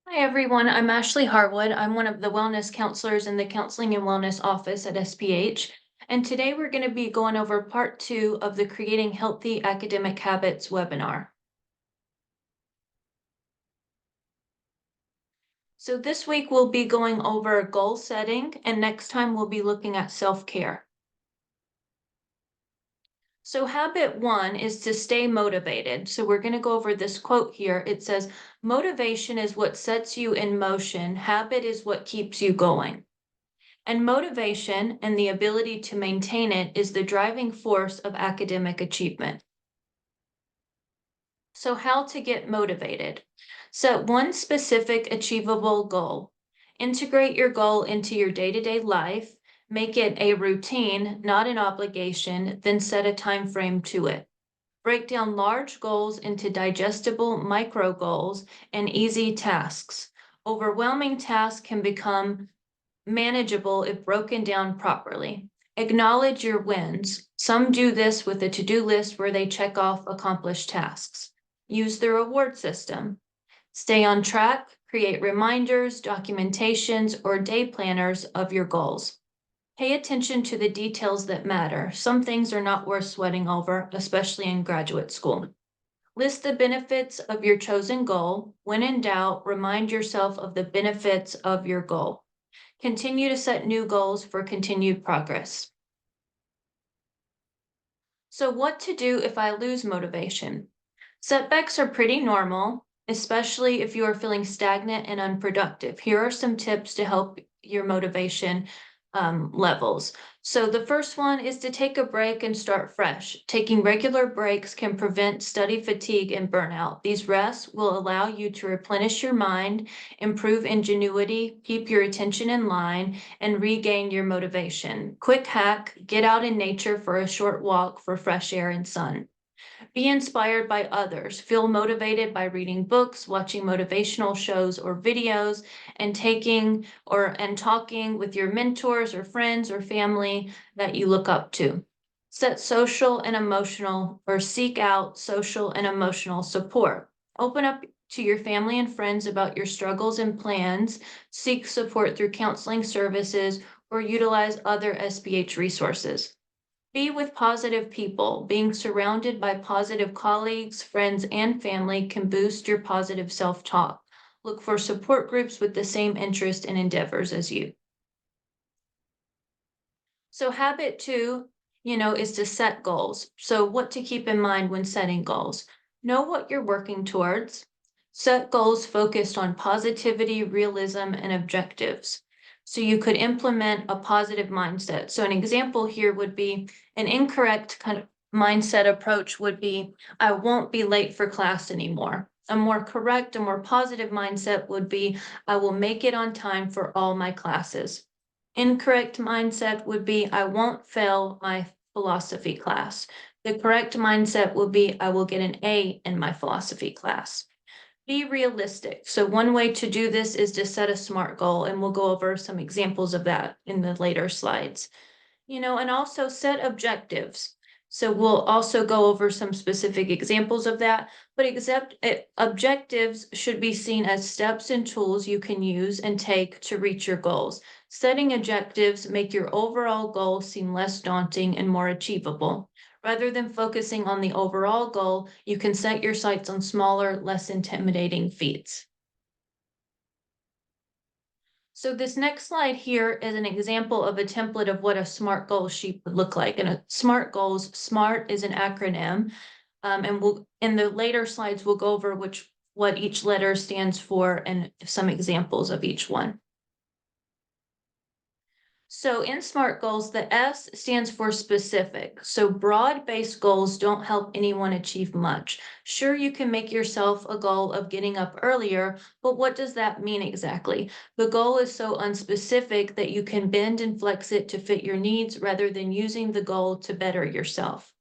Hi, everyone. I'm Ashley Harwood. I'm one of the wellness counselors in the Counseling and Wellness Office at SPH. And today we're going to be going over part 2 of the Creating Healthy Academic Habits webinar. So this week we'll be going over goal setting, and next time we'll be looking at self-care. So habit 1 is to stay motivated. So we're going to go over this quote here. It says, "Motivation is what sets you in motion. Habit is what keeps you going." And motivation and the ability to maintain it is the driving force of academic achievement. So how to get motivated? Set one specific achievable goal. Integrate your goal into your day-to-day life. Make it a routine, not an obligation, then set a time frame to it. Break down large goals into digestible micro goals and easy tasks. Overwhelming tasks can become manageable if broken down properly. Acknowledge your wins. Some do this with a to-do list where they check off accomplished tasks. Use the reward system. Stay on track, create reminders, documentations, or day planners of your goals. Pay attention to the details that matter. Some things are not worth sweating over, especially in graduate school. List the benefits of your chosen goal. When in doubt, remind yourself of the benefits of your goal. Continue to set new goals for continued progress. So what to do if I lose motivation? Setbacks are pretty normal, especially if you are feeling stagnant and unproductive. Here are some tips to help your motivation levels. So the first one is to take a break and start fresh. Taking regular breaks can prevent study fatigue and burnout. These rests will allow you to replenish your mind, improve ingenuity, keep your attention in line, and regain your motivation. Quick hack, get out in nature for a short walk for fresh air and sun. Be inspired by others. Feel motivated by reading books, watching motivational shows or videos, and talking with your mentors or friends or family that you look up to. Seek out social and emotional support. Open up to your family and friends about your struggles and plans. Seek support through counseling services or utilize other SPH resources. Be with positive people. Being surrounded by positive colleagues, friends, and family can boost your positive self-talk. Look for support groups with the same interest and endeavors as you. So habit 2, is to set goals. So what to keep in mind when setting goals. Know what you're working towards. Set goals focused on positivity, realism, and objectives. So you could implement a positive mindset. So an example here would be an incorrect kind of mindset approach would be, I won't be late for class anymore. A more positive mindset would be, I will make it on time for all my classes. Incorrect mindset would be, I won't fail my philosophy class. The correct mindset would be, I will get an A in my philosophy class. Be realistic. So one way to do this is to set a SMART goal, and we'll go over some examples of that in the later slides. And also set objectives. So we'll also go over some specific examples of that, but objectives should be seen as steps and tools you can use and take to reach your goals. Setting objectives make your overall goal seem less daunting and more achievable. Rather than focusing on the overall goal, you can set your sights on smaller, less intimidating feats. So this next slide here is an example of a template of what a SMART goal sheet would look like. And a SMART goals, SMART is an acronym. And in the later slides, we'll go over what each letter stands for and some examples of each one. So in SMART goals, the S stands for specific. So broad-based goals don't help anyone achieve much. Sure, you can make yourself a goal of getting up earlier, but what does that mean exactly? The goal is so unspecific that you can bend and flex it to fit your needs rather than using the goal to better yourself.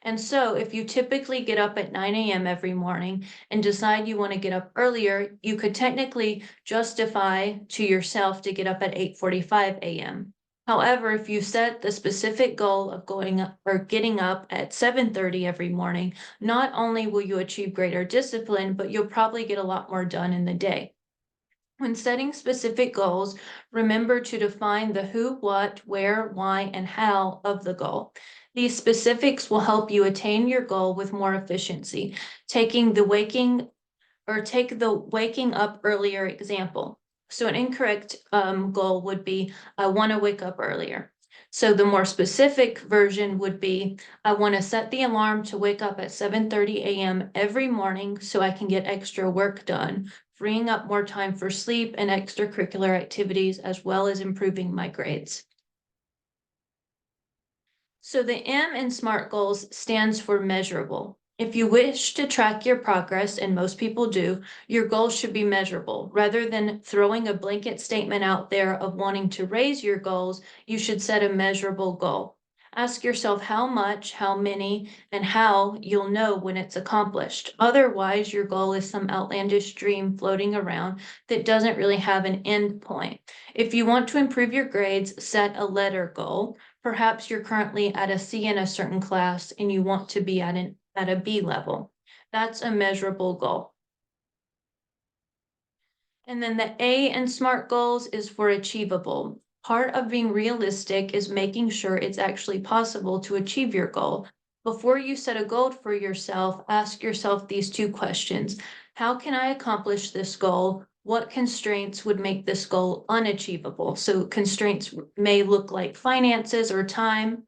And so if you typically get up at 9 a.m. every morning and decide you want to get up earlier, you could technically justify to yourself to get up at 8:45 a.m. However, if you set the specific goal of going up or getting up at 7:30 every morning, not only will you achieve greater discipline, but you'll probably get a lot more done in the day. When setting specific goals, remember to define the who, what, where, why, and how of the goal. These specifics will help you attain your goal with more efficiency. Taking the waking Take the waking up earlier example. So an incorrect goal would be, I want to wake up earlier. So the more specific version would be, I want to set the alarm to wake up at 7:30 a.m. every morning so I can get extra work done, freeing up more time for sleep and extracurricular activities, as well as improving my grades. So the M in SMART goals stands for measurable. If you wish to track your progress, and most people do, your goals should be measurable. Rather than throwing a blanket statement out there of wanting to raise your goals, you should set a measurable goal. Ask yourself how much, how many, and how you'll know when it's accomplished. Otherwise, your goal is some outlandish dream floating around that doesn't really have an end point. If you want to improve your grades, set a letter goal. Perhaps you're currently at a C in a certain class and you want to be at a B level. That's a measurable goal. And then the A in SMART goals is for achievable. Part of being realistic is making sure it's actually possible to achieve your goal. Before you set a goal for yourself, ask yourself these two questions. How can I accomplish this goal? What constraints would make this goal unachievable? So constraints may look like finances or time.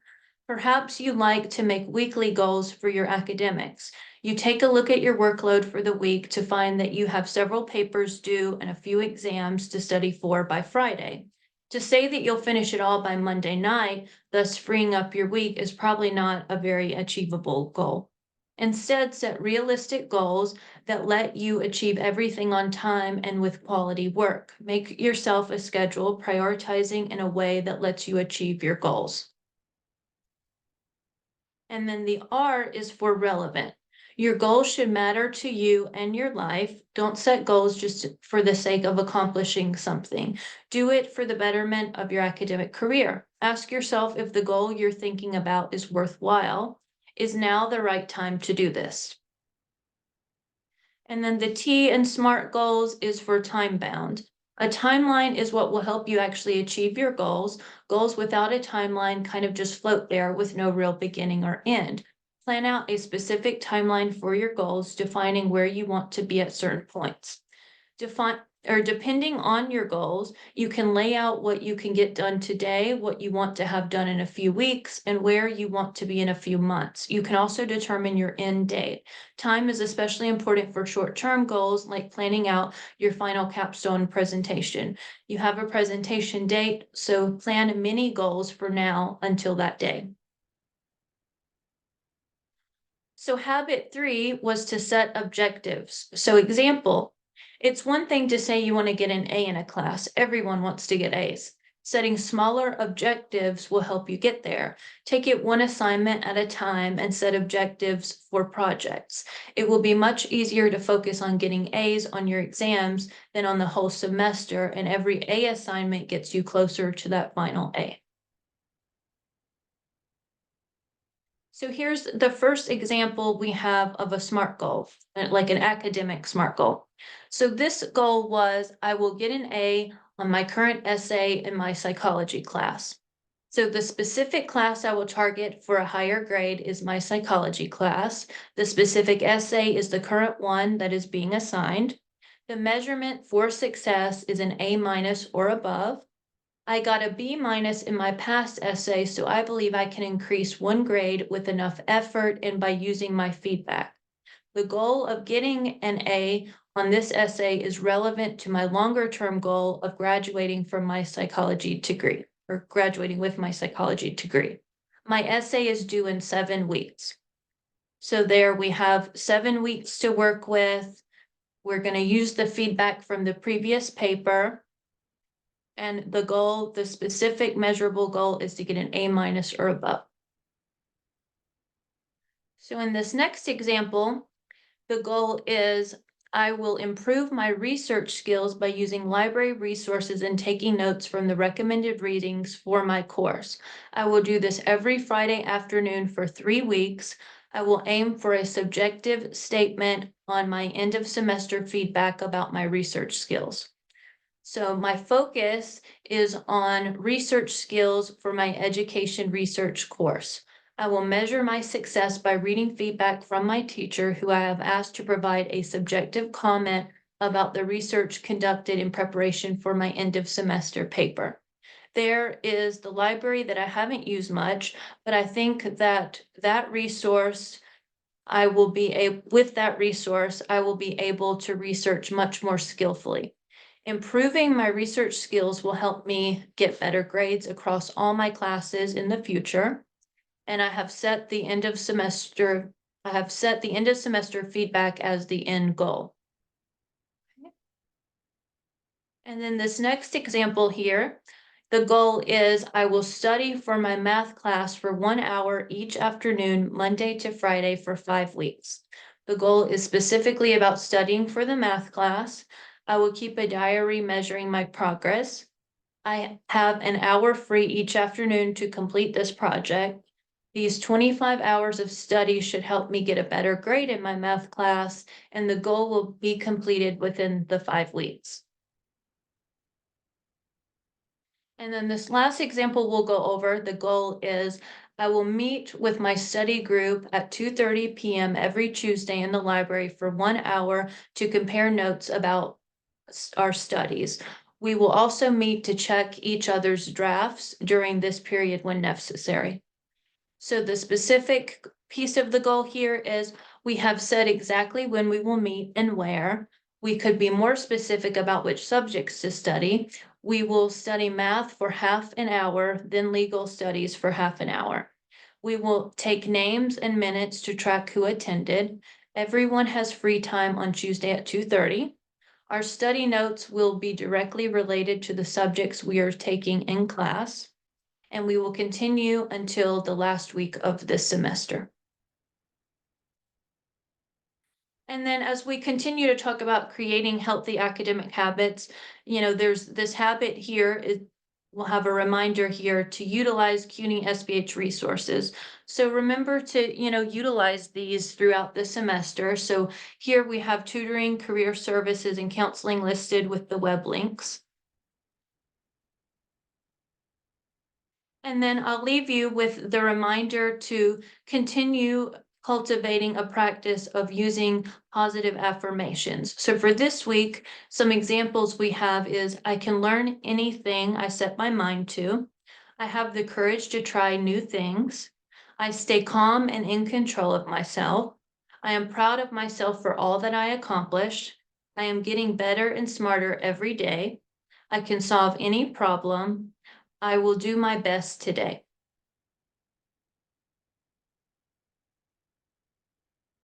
Perhaps you like to make weekly goals for your academics. You take a look at your workload for the week to find that you have several papers due and a few exams to study for by Friday. To say that you'll finish it all by Monday night, thus freeing up your week, is probably not a very achievable goal. Instead, set realistic goals that let you achieve everything on time and with quality work. Make yourself a schedule, prioritizing in a way that lets you achieve your goals. And then the R is for relevant. Your goals should matter to you and your life. Don't set goals just for the sake of accomplishing something. Do it for the betterment of your academic career. Ask yourself if the goal you're thinking about is worthwhile. Is now the right time to do this? And then the T in SMART goals is for time bound. A timeline is what will help you actually achieve your goals. Goals without a timeline kind of just float there with no real beginning or end. Plan out a specific timeline for your goals, defining where you want to be at certain points. Depending on your goals, you can lay out what you can get done today, what you want to have done in a few weeks, and where you want to be in a few months. You can also determine your end date. Time is especially important for short-term goals, like planning out your final capstone presentation. You have a presentation date, so plan mini goals for now until that day. So habit 3 was to set objectives. So example, it's one thing to say you want to get an A in a class. Everyone wants to get A's. Setting smaller objectives will help you get there. Take it one assignment at a time and set objectives for projects. It will be much easier to focus on getting A's on your exams than on the whole semester, and every A assignment gets you closer to that final A. So here's the first example we have of a SMART goal, like an academic SMART goal. So this goal was, I will get an A on my current essay in my psychology class. So the specific class I will target for a higher grade is my psychology class. The specific essay is the current one that is being assigned. The measurement for success is an A minus or above. I got a B minus in my past essay, so I believe I can increase one grade with enough effort and by using my feedback. The goal of getting an A on this essay is relevant to my longer term goal of graduating from my psychology degree, or graduating with my psychology degree. My essay is due in 7 weeks. So there we have 7 weeks to work with. We're going to use the feedback from the previous paper. And the goal, the specific measurable goal, is to get an A minus or above. So in this next example, the goal is I will improve my research skills by using library resources and taking notes from the recommended readings for my course. I will do this every Friday afternoon for 3 weeks. I will aim for a subjective statement on my end of semester feedback about my research skills. So my focus is on research skills for my education research course. I will measure my success by reading feedback from my teacher, who I have asked to provide a subjective comment about the research conducted in preparation for my end of semester paper. There is the library that I haven't used much, but I think that that resource with that resource, I will be able to research much more skillfully. Improving my research skills will help me get better grades across all my classes in the future. And I have set the end of semester feedback as the end goal. And then this next example here, the goal is I will study for my math class for 1 hour each afternoon, Monday to Friday for 5 weeks. The goal is specifically about studying for the math class. I will keep a diary measuring my progress. I have an hour free each afternoon to complete this project. These 25 hours of study should help me get a better grade in my math class, and the goal will be completed within the 5 weeks. And then this last example we'll go over, the goal is I will meet with my study group at 2:30 p.m. every Tuesday in the library for 1 hour to compare notes about our studies. We will also meet to check each other's drafts during this period when necessary. So the specific piece of the goal here is we have said exactly when we will meet and where. We could be more specific about which subjects to study. We will study math for half an hour, then legal studies for half an hour. We will take names and minutes to track who attended. Everyone has free time on Tuesday at 2:30. Our study notes will be directly related to the subjects we are taking in class, and we will continue until the last week of this semester. And then as we continue to talk about creating healthy academic habits, there's this habit here we'll have a reminder here to utilize CUNY SBH resources. So remember to, utilize these throughout the semester. So here we have tutoring, career services, and counseling listed with the web links. And then I'll leave you with the reminder to continue cultivating a practice of using positive affirmations. So for this week, some examples we have is I can learn anything I set my mind to. I have the courage to try new things. I stay calm and in control of myself. I am proud of myself for all that I accomplished. I am getting better and smarter every day. I can solve any problem. I will do my best today.